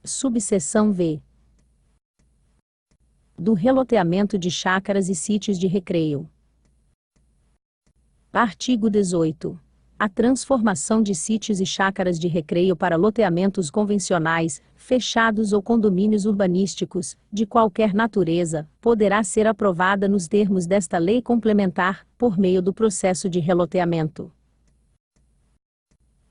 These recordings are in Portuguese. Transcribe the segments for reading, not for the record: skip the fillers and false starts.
Subseção V. Do reloteamento de chácaras e sítios de recreio. Artigo 18. A transformação de sítios e chácaras de recreio para loteamentos convencionais, fechados ou condomínios urbanísticos, de qualquer natureza, poderá ser aprovada nos termos desta lei complementar, por meio do processo de reloteamento.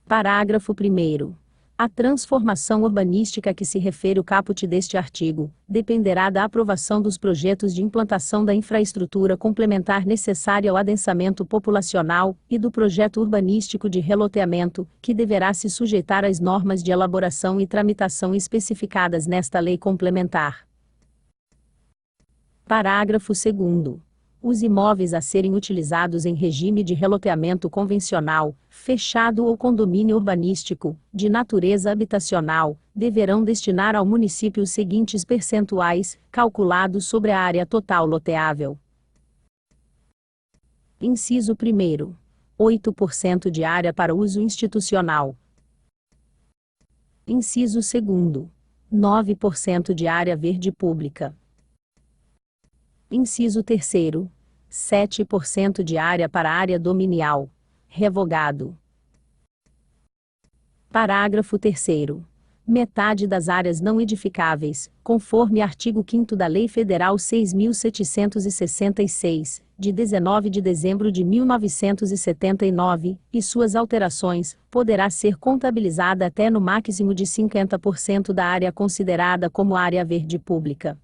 Parágrafo 1º. A transformação urbanística a que se refere o caput deste artigo, dependerá da aprovação dos projetos de implantação da infraestrutura complementar necessária ao adensamento populacional, e do projeto urbanístico de reloteamento, que deverá se sujeitar às normas de elaboração e tramitação especificadas nesta lei complementar. Parágrafo 2º. Os imóveis a serem utilizados em regime de reloteamento convencional, fechado ou condomínio urbanístico, de natureza habitacional, deverão destinar ao município os seguintes percentuais, calculados sobre a área total loteável. Inciso 1º. 8% de área para uso institucional. Inciso 2º. 9% de área verde pública. Inciso 3º. 7% de área para área dominial. Revogado. Parágrafo 3º. Metade das áreas não edificáveis, conforme artigo 5º da Lei Federal 6.766, de 19 de dezembro de 1979, e suas alterações, poderá ser contabilizada até no máximo de 50% da área considerada como área verde pública.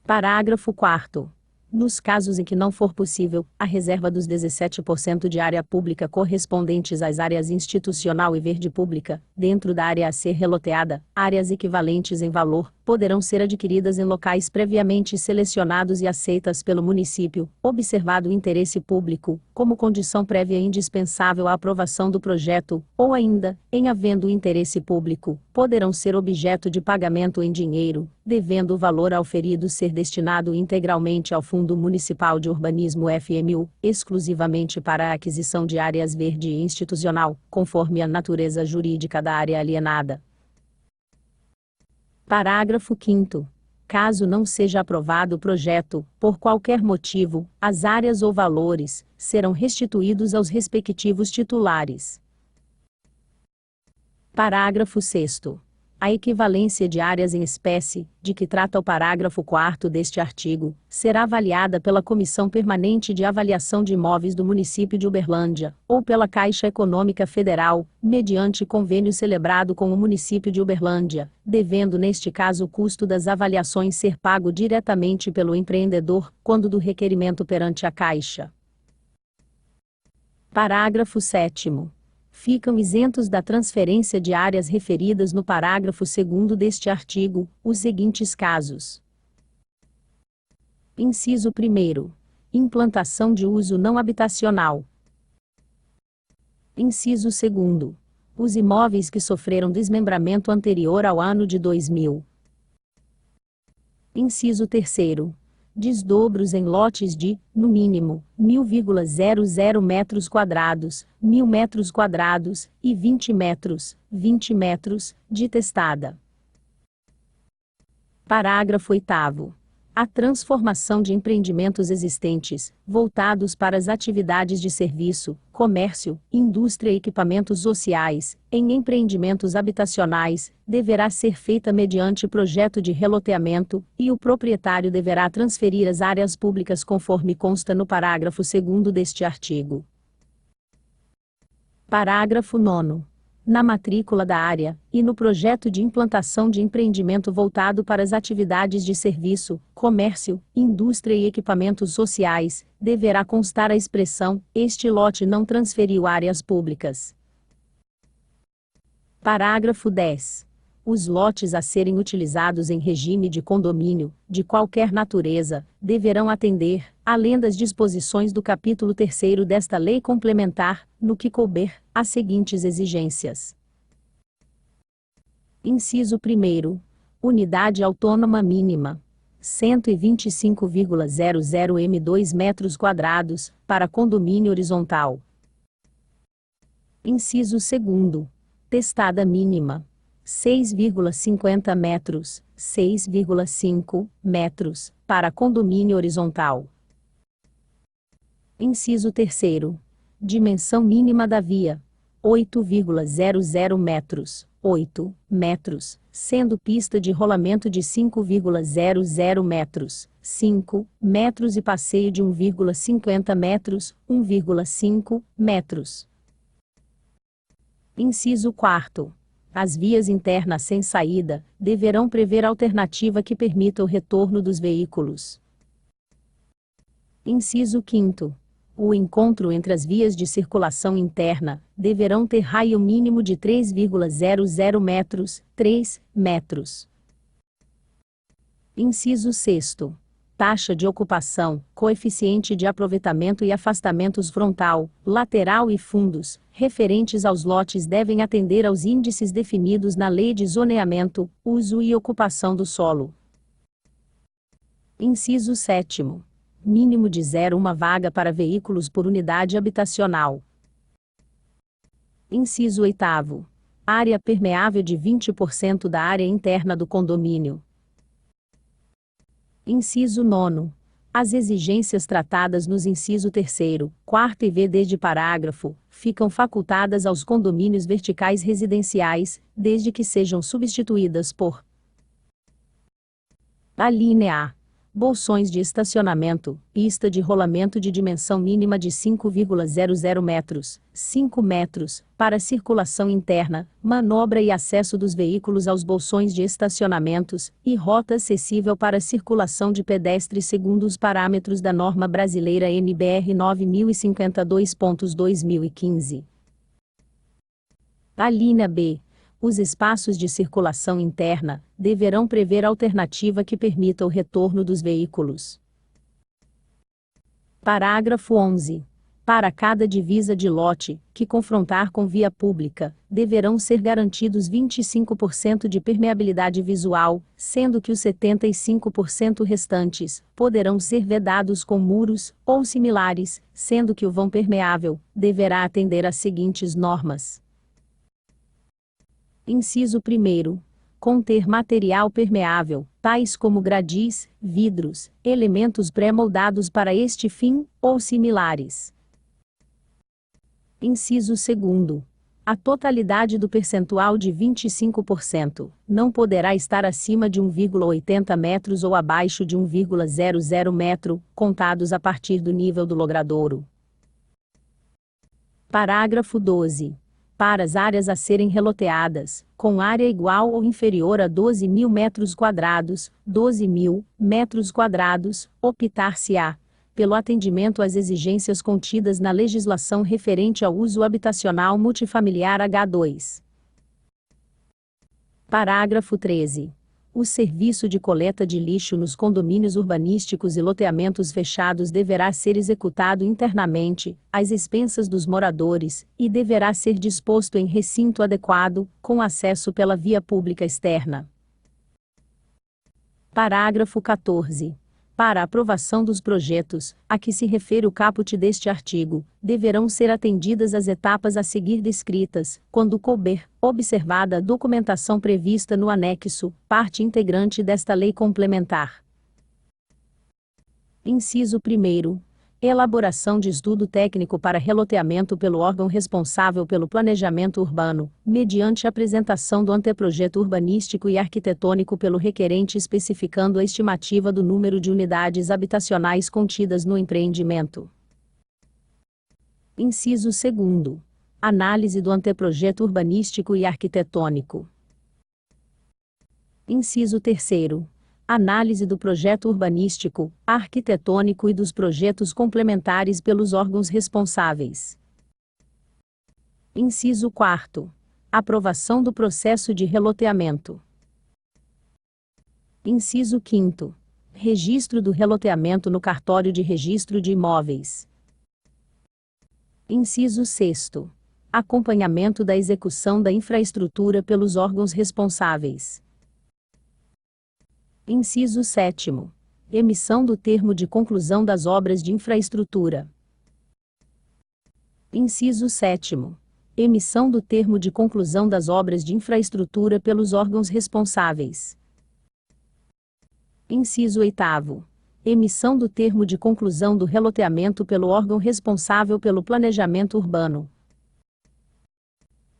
Parágrafo 4º. Nos casos em que não for possível, a reserva dos 17% de área pública correspondentes às áreas institucional e verde pública, dentro da área a ser reloteada, áreas equivalentes em valor, poderão ser adquiridas em locais previamente selecionados e aceitas pelo município, observado o interesse público, como condição prévia indispensável à aprovação do projeto, ou ainda, em havendo interesse público, poderão ser objeto de pagamento em dinheiro, devendo o valor auferido ser destinado integralmente ao Fundo Municipal de Urbanismo FMU, exclusivamente para a aquisição de áreas verde e institucional, conforme a natureza jurídica da área alienada. Parágrafo 5º. Caso não seja aprovado o projeto, por qualquer motivo, as áreas ou valores serão restituídos aos respectivos titulares. Parágrafo 6º. A equivalência de áreas em espécie, de que trata o parágrafo 4º deste artigo, será avaliada pela Comissão Permanente de Avaliação de Imóveis do Município de Uberlândia, ou pela Caixa Econômica Federal, mediante convênio celebrado com o município de Uberlândia, devendo neste caso o custo das avaliações ser pago diretamente pelo empreendedor, quando do requerimento perante a Caixa. Parágrafo 7º. Ficam isentos da transferência de áreas referidas no parágrafo 2º deste artigo, os seguintes casos. Inciso 1º. Implantação de uso não habitacional. Inciso 2º. Os imóveis que sofreram desmembramento anterior ao ano de 2000. Inciso 3º. Desdobros em lotes de, no mínimo, 1.000,00 metros quadrados, 1.000 metros quadrados, e 20 metros, de testada. Parágrafo 8º. A transformação de empreendimentos existentes, voltados para as atividades de serviço, comércio, indústria e equipamentos sociais, em empreendimentos habitacionais, deverá ser feita mediante projeto de reloteamento, e o proprietário deverá transferir as áreas públicas conforme consta no parágrafo 2º deste artigo. Parágrafo 9º. Na matrícula da área, e no projeto de implantação de empreendimento voltado para as atividades de serviço, comércio, indústria e equipamentos sociais, deverá constar a expressão: este lote não transferiu áreas públicas. Parágrafo 10. Os lotes a serem utilizados em regime de condomínio, de qualquer natureza, deverão atender, além das disposições do capítulo 3º desta lei complementar, no que couber, as seguintes exigências. Inciso 1º. Unidade autônoma mínima. 125,00 m² metros quadrados, para condomínio horizontal. Inciso 2º. Testada mínima. 6,50 metros, 6,5 metros, para condomínio horizontal. Inciso 3º. Dimensão mínima da via: 8,00 metros, 8 metros, sendo pista de rolamento de 5,00 metros, 5 metros e passeio de 1,50 metros, 1,5 metros. Inciso 4º. As vias internas sem saída deverão prever alternativa que permita o retorno dos veículos. Inciso 5º. O encontro entre as vias de circulação interna deverão ter raio mínimo de 3,00 metros, 3 metros. Inciso 6º. Taxa de ocupação, coeficiente de aproveitamento e afastamentos frontal, lateral e fundos, referentes aos lotes devem atender aos índices definidos na Lei de Zoneamento, Uso e Ocupação do Solo. Inciso 7º. Mínimo de 0,1 vaga para veículos por unidade habitacional. Inciso 8º. Área permeável de 20% da área interna do condomínio. Inciso 9º. As exigências tratadas nos inciso 3º, 4º e v de parágrafo, ficam facultadas aos condomínios verticais residenciais, desde que sejam substituídas por: alínea A. Bolsões de estacionamento, pista de rolamento de dimensão mínima de 5,00 metros, 5 metros, para circulação interna, manobra e acesso dos veículos aos bolsões de estacionamentos, e rota acessível para circulação de pedestres segundo os parâmetros da norma brasileira NBR 9052.2015. Alínea B. Os espaços de circulação interna deverão prever alternativa que permita o retorno dos veículos. Parágrafo 11. Para cada divisa de lote que confrontar com via pública, deverão ser garantidos 25% de permeabilidade visual, sendo que os 75% restantes poderão ser vedados com muros ou similares, sendo que o vão permeável deverá atender às seguintes normas. Inciso 1º. Conter material permeável, tais como gradis, vidros, elementos pré-moldados para este fim, ou similares. Inciso 2º. A totalidade do percentual de 25% não poderá estar acima de 1,80 metros ou abaixo de 1,00 metro, contados a partir do nível do logradouro. Parágrafo 12. Para as áreas a serem reloteadas, com área igual ou inferior a 12.000 metros quadrados, 12.000 metros quadrados, optar-se-á pelo atendimento às exigências contidas na legislação referente ao uso habitacional multifamiliar H2. Parágrafo 13. O serviço de coleta de lixo nos condomínios urbanísticos e loteamentos fechados deverá ser executado internamente, às expensas dos moradores, e deverá ser disposto em recinto adequado, com acesso pela via pública externa. Parágrafo 14. Para a aprovação dos projetos, a que se refere o caput deste artigo, deverão ser atendidas as etapas a seguir descritas, quando couber, observada a documentação prevista no anexo, parte integrante desta lei complementar. Inciso 1º. Elaboração de estudo técnico para reloteamento pelo órgão responsável pelo planejamento urbano, mediante apresentação do anteprojeto urbanístico e arquitetônico pelo requerente especificando a estimativa do número de unidades habitacionais contidas no empreendimento. Inciso 2º. Análise do anteprojeto urbanístico e arquitetônico. Inciso 3º. Análise do projeto urbanístico, arquitetônico e dos projetos complementares pelos órgãos responsáveis. Inciso 4º. Aprovação do processo de reloteamento. Inciso 5º. Registro do reloteamento no cartório de registro de imóveis. Inciso 6º. Acompanhamento da execução da infraestrutura pelos órgãos responsáveis. Inciso 7º. Emissão do termo de conclusão das obras de infraestrutura. Inciso 7º. Emissão do termo de conclusão das obras de infraestrutura pelos órgãos responsáveis. Inciso 8º. Emissão do termo de conclusão do reloteamento pelo órgão responsável pelo planejamento urbano.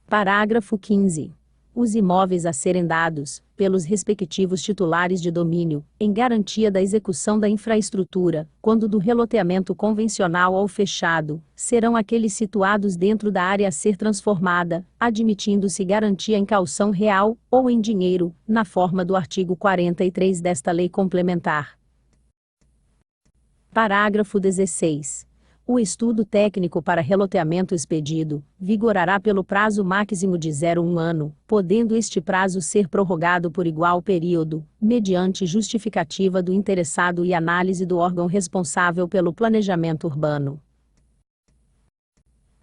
Parágrafo 15. Os imóveis a serem dados, pelos respectivos titulares de domínio, em garantia da execução da infraestrutura, quando do reloteamento convencional ou fechado, serão aqueles situados dentro da área a ser transformada, admitindo-se garantia em caução real, ou em dinheiro, na forma do artigo 43 desta lei complementar. Parágrafo 16. O estudo técnico para reloteamento expedido, vigorará pelo prazo máximo de 1 ano, podendo este prazo ser prorrogado por igual período, mediante justificativa do interessado e análise do órgão responsável pelo planejamento urbano.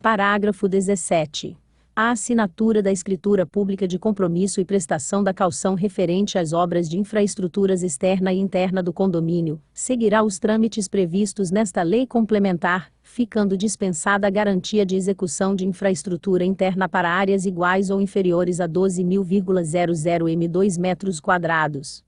Parágrafo 17. A assinatura da escritura pública de compromisso e prestação da caução referente às obras de infraestruturas externa e interna do condomínio, seguirá os trâmites previstos nesta lei complementar, ficando dispensada a garantia de execução de infraestrutura interna para áreas iguais ou inferiores a 12.000,00 m² metros quadrados.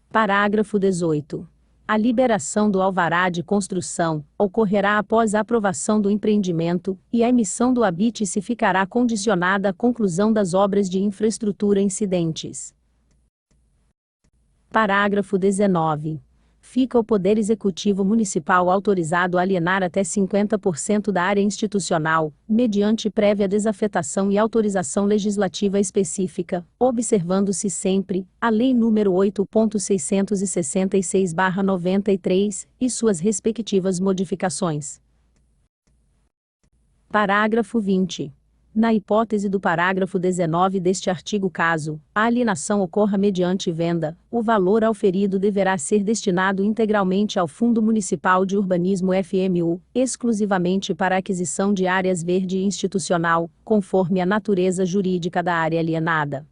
Parágrafo 18. A liberação do alvará de construção ocorrerá após a aprovação do empreendimento, e a emissão do habite se ficará condicionada à conclusão das obras de infraestrutura incidentes. Parágrafo 19. Fica o Poder Executivo Municipal autorizado a alienar até 50% da área institucional, mediante prévia desafetação e autorização legislativa específica, observando-se sempre a Lei nº 8.666/93 e suas respectivas modificações. Parágrafo 20. Na hipótese do parágrafo 19 deste artigo, caso a alienação ocorra mediante venda, o valor auferido deverá ser destinado integralmente ao Fundo Municipal de Urbanismo FMU, exclusivamente para a aquisição de áreas verde institucional, conforme a natureza jurídica da área alienada.